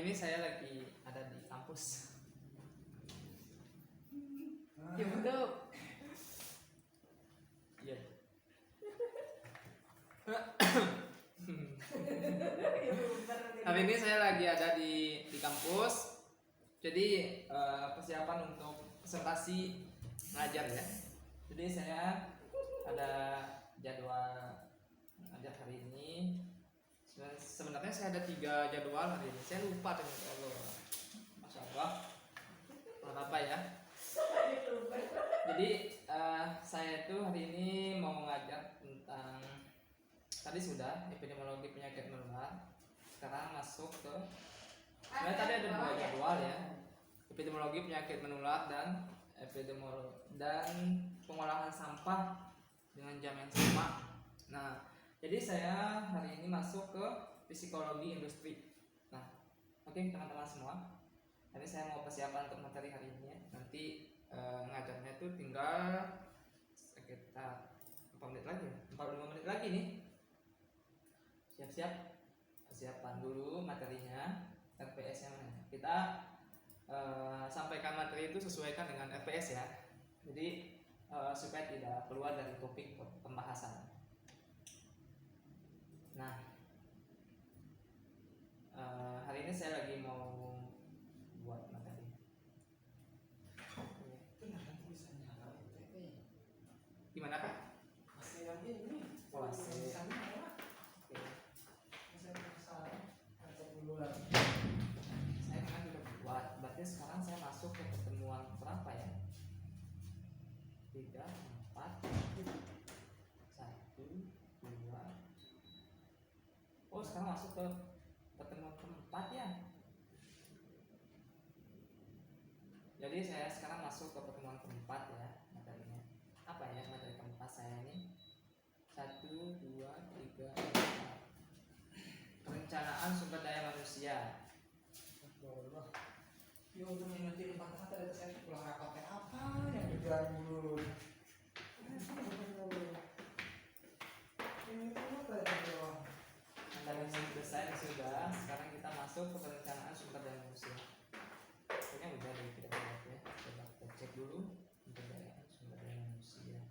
ini saya lagi ada di kampus. Ya betul. Iya. Hari ini saya lagi ada di kampus. Jadi persiapan untuk presentasi ngajar ya. Jadi saya ada jadwal ngajar hari ini. Sebenarnya saya ada 3 jadwal hari ini. Saya lupa ternyata Allah. Masya Allah. Apa ya? Jadi saya itu hari ini mau ngajar tentang tadi sudah epidemiologi penyakit menular. Sekarang masuk ke tadi ada 2 jadwal ya. Epidemiologi penyakit menular dan pengolahan sampah dengan jam yang sama. Nah, jadi saya hari ini masuk ke psikologi industri. Nah, oke teman-teman semua. Jadi saya mau persiapan untuk materi hari ini ya. Nanti ngajarnya itu tinggal sekitar 4 menit lagi, 45 menit lagi nih. Siap-siap persiapan dulu materinya, RPS-nya mana. Kita sampaikan materi itu sesuaikan dengan RPS ya. Jadi supaya tidak keluar dari topik pembahasan. Nah, hari ini saya lagi mau buat materi. Gimana Pak? Masih yang ini. Oh, masih. Oke. Saya kan udah buat. Berarti sekarang saya masuk ke pertemuan berapa ya? 3, 4, 1, 2. Oh, sekarang masuk ke pertemuan keempat ya. Jadi saya sekarang masuk ke pertemuan keempat ya materinya. Apa ya materi keempat saya ini? 1, 2, 3, 4. Perencanaan sumber daya manusia. Ya udah ngingetin 4 kata dari saya pulang rapatnya apa yang kerjaan dulu. Ini apa ya? Analisis desain sudah. Sekarang kita masuk ke perencanaan sumber daya manusia. Kayaknya udah dari kita lihat ya. Coba kita cek dulu sumber daya manusia.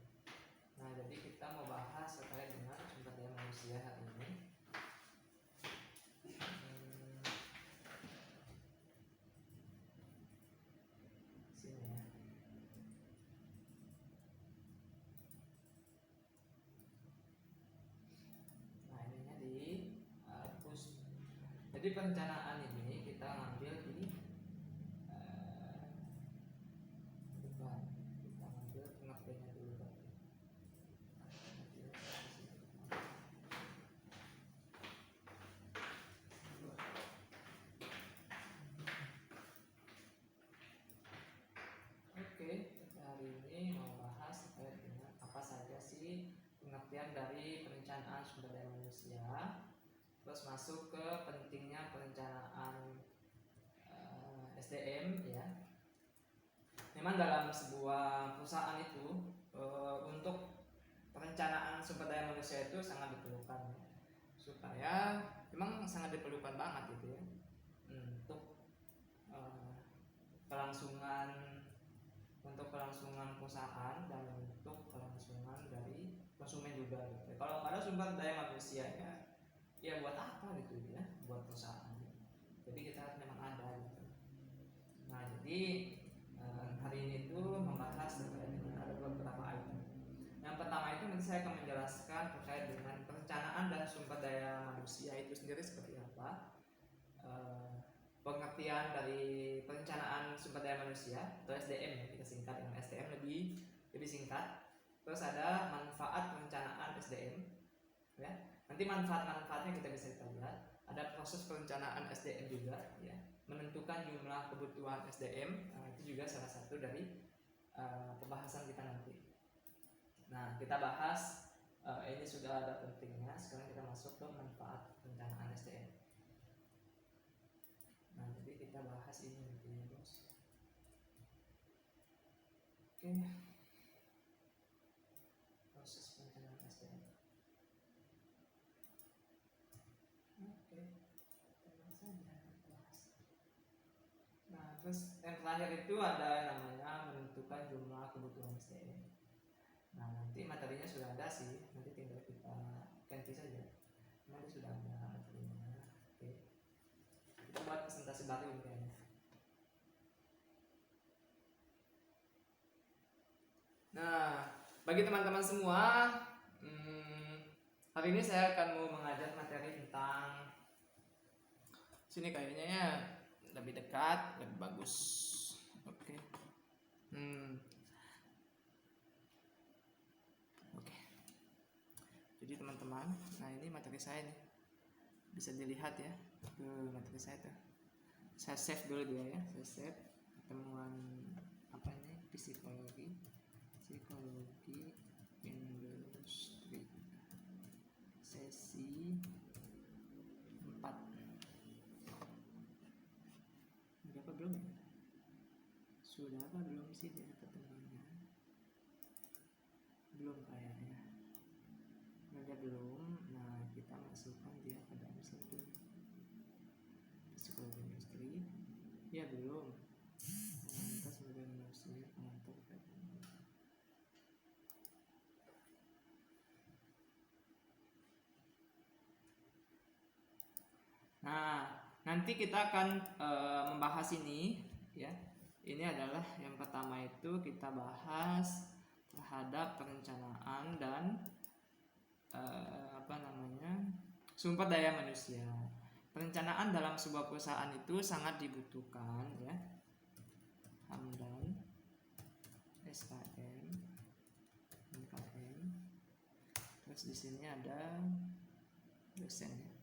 Nah, jadi kita mau bahas terkait dengan sumber daya manusia hari ini. Sini ya. Nah, ininya di hapus. Jadi perencanaan ini kita ngambil di bukan, kita ngambil pengertiannya dulu berarti. Oke, hari ini mau bahas terkait dengan apa saja sih pengertian dari perencanaan sumber daya manusia. Terus masuk ke pentingnya perencanaan SDM ya. Memang dalam sebuah perusahaan itu untuk perencanaan sumber daya manusia itu sangat diperlukan ya. Supaya memang sangat diperlukan banget gitu ya. Untuk kelangsungan perusahaan dan untuk kelangsungan dari konsumen juga gitu. Kalau ada sumber daya manusia ya buat apa gitu ya, buat perusahaan. Jadi kita harus memang ada gitu. Nah, jadi hari ini tuh membahas terkait dengan ada beberapa item. Yang pertama itu nanti saya akan menjelaskan terkait dengan perencanaan dan sumber daya manusia itu sendiri seperti apa. Pengertian dari perencanaan sumber daya manusia atau SDM ya, kita singkat dengan SDM lebih singkat. Terus ada manfaat perencanaan SDM ya. Nanti manfaat-manfaatnya kita bisa lihat. Ada proses perencanaan SDM juga ya, menentukan jumlah kebutuhan SDM. Nah, itu juga salah satu dari pembahasan kita nanti. Nah, kita bahas ini sudah ada pentingnya. Sekarang kita masuk ke manfaat perencanaan SDM. Nah, jadi kita bahas ini nanti ya, Bos. Oke. Proses perencanaan SDM. Oke. Kita langsung bahas. Terus yang terakhir itu ada yang namanya menentukan jumlah kebutuhan SDM. Nah nanti materinya sudah ada sih, nanti tinggal kita ganti saja. Nanti sudah ada materinya. Oke. Kita buat presentasi baru ini kayaknya. Nah, bagi teman-teman semua, hari ini saya akan mau mengajar materi tentang sini kayaknya ya lebih dekat, lebih bagus. Oke. Oke. Jadi teman-teman, nah ini materi saya nih. Bisa dilihat ya. Tuh materi saya tuh. Saya save dulu dia ya. Saya save pertemuan apa ini? Psikologi industri sesi 4. Udah apa belum ya? Sudah apa belum sih dia pertemuannya? Belum kayaknya. Udah belum. Nah kita masukkan dia ke dalam satu psikologi industri. Ya belum. Lantas sebagai manusia pengantar. Nah, nanti kita akan membahas ini ya. Ini adalah yang pertama itu kita bahas terhadap perencanaan dan sumber daya manusia. Perencanaan dalam sebuah perusahaan itu sangat dibutuhkan ya. Hamdan SKM MKM. Terus di sini ada dosennya.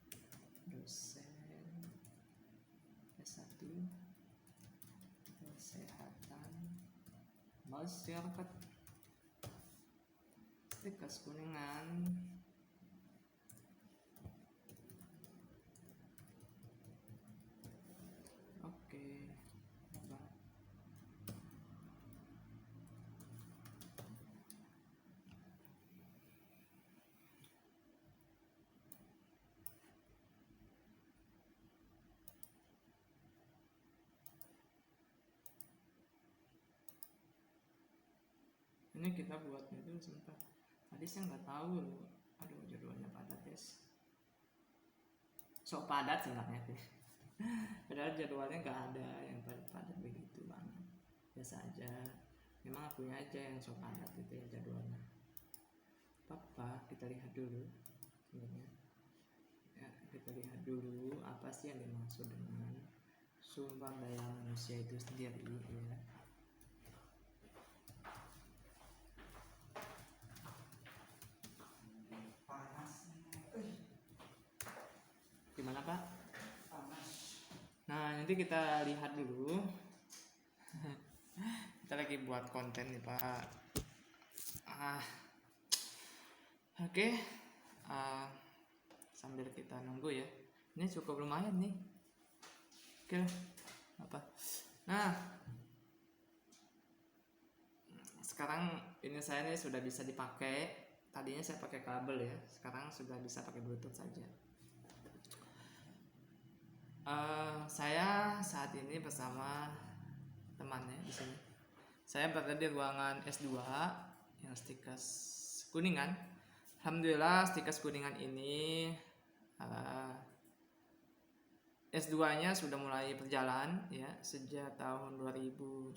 Dosen S1 kesehatan masyarakat Stikas Kuningan. Oke. Ini kita buatnya itu sebentar. Tadi saya nggak tahu loh. Aduh jadwalnya padat guys. Sok padat sebenarnya sih. Padahal jadwalnya nggak ada yang padat begitu banget. Biasa aja. Memang akunya aja yang sok padat gitu ya jadwalnya. Apa? Kita lihat dulu sebenarnya. Ya, kita lihat dulu apa sih yang dimaksud dengan sumber daya manusia itu sendiri ya. Gimana Pak? Nah nanti kita lihat dulu. Kita lagi buat konten nih Pak. Oke. Sambil kita nunggu ya. Ini cukup lumayan nih. Oke. Apa? Nah. Sekarang ini saya nih sudah bisa dipakai. Tadinya saya pakai kabel ya. Sekarang sudah bisa pakai Bluetooth saja. Saya saat ini bersama temannya di sini. Saya berada di ruangan S2 yang Stikas Kuningan. Alhamdulillah Stikas Kuningan ini S2-nya sudah mulai berjalan ya sejak tahun 2019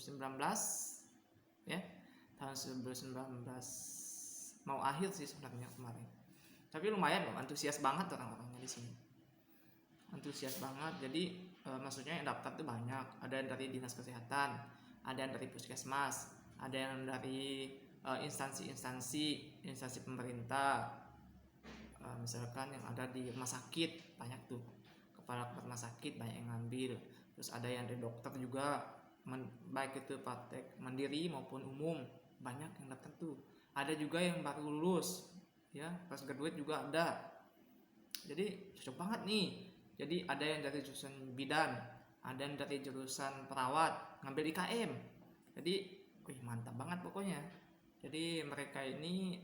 ya. Tahun 2019 mau akhir sih sebenarnya kemarin. Tapi lumayan loh, antusias banget orang-orangnya di sini. Antusias banget. Jadi maksudnya yang daftar tuh banyak. Ada yang dari dinas kesehatan, ada yang dari puskesmas, ada yang dari instansi pemerintah, misalkan yang ada di rumah sakit banyak tuh, kepala rumah sakit banyak yang ngambil. Terus ada yang dari dokter juga, baik itu praktek mandiri maupun umum, banyak yang daftar tuh. Ada juga yang baru lulus ya, fresh graduate juga ada. Jadi cocok banget nih. Jadi ada yang dari jurusan bidan, ada yang dari jurusan perawat, ngambil IKM. Jadi, mantap banget pokoknya. Jadi mereka ini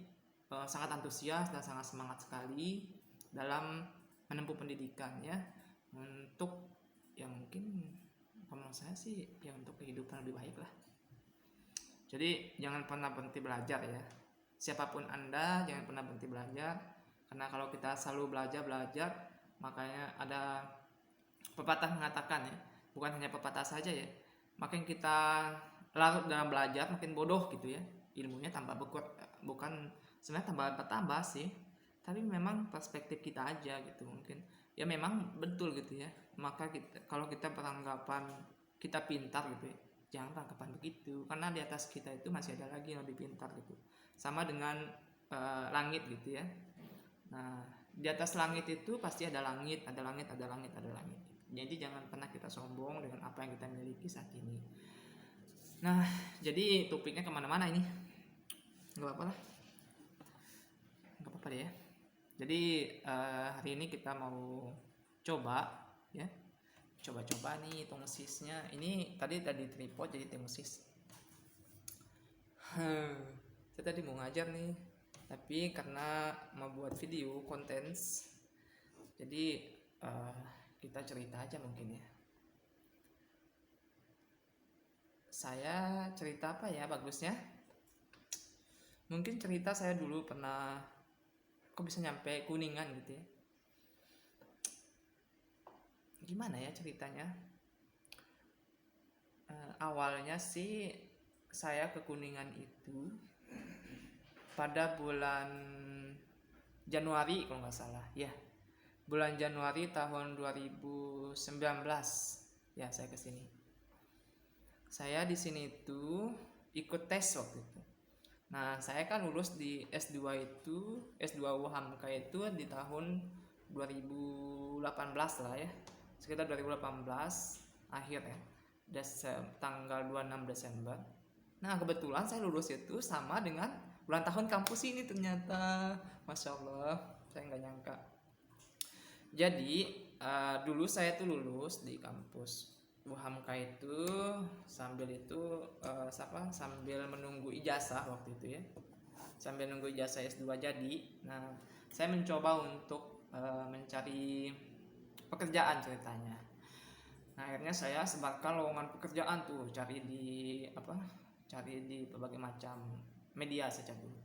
sangat antusias dan sangat semangat sekali dalam menempuh pendidikan ya. Untuk yang mungkin Kalau menurut saya sih ya untuk kehidupan lebih baik lah. Jadi jangan pernah berhenti belajar ya. Siapapun Anda jangan pernah berhenti belajar. Karena kalau kita selalu belajar, makanya ada pepatah mengatakan ya, bukan hanya pepatah saja ya. Makin kita larut dalam belajar, makin bodoh gitu ya. Ilmunya tambah bukan sebenarnya tambah sih. Tapi memang perspektif kita aja gitu mungkin. Ya memang betul gitu ya. Maka kalau kita beranggapan kita pintar gitu ya, jangan beranggapan begitu, karena di atas kita itu masih ada lagi yang lebih pintar gitu. Sama dengan langit gitu ya. Nah, di atas langit itu pasti ada langit. Jadi jangan pernah kita sombong dengan apa yang kita miliki saat ini. Nah, jadi topiknya kemana-mana ini. Gak apa-apa lah. Gak apa-apa deh ya. Jadi hari ini kita mau coba ya. Coba-coba nih tongusisnya. Ini tadi tripod jadi tongsis. Saya tadi mau ngajar nih, tapi karena mau buat video konten, jadi kita cerita aja mungkin ya. Saya cerita apa ya bagusnya? Mungkin cerita saya dulu pernah, kok bisa nyampe Kuningan gitu ya. Gimana ya ceritanya? Awalnya sih saya ke Kuningan itu pada bulan Januari kalau nggak salah ya, bulan Januari tahun 2019 ya saya kesini. Saya di sini tuh ikut tes waktu itu. Nah saya kan lulus di S2 itu, S2 UHAMKA itu di tahun 2018 lah ya, sekitar 2018 akhir ya, tanggal 26 Desember. Nah kebetulan saya lulus itu sama dengan ulang tahun kampus ini ternyata. Masya Allah, saya nggak nyangka. Jadi dulu saya tuh lulus di kampus UHAMKA itu sambil menunggu ijazah waktu itu ya, sambil nunggu ijazah S2 jadi. Nah saya mencoba untuk mencari pekerjaan ceritanya. Nah akhirnya saya sebarkan lowongan pekerjaan tuh, cari di berbagai macam media saja dulu.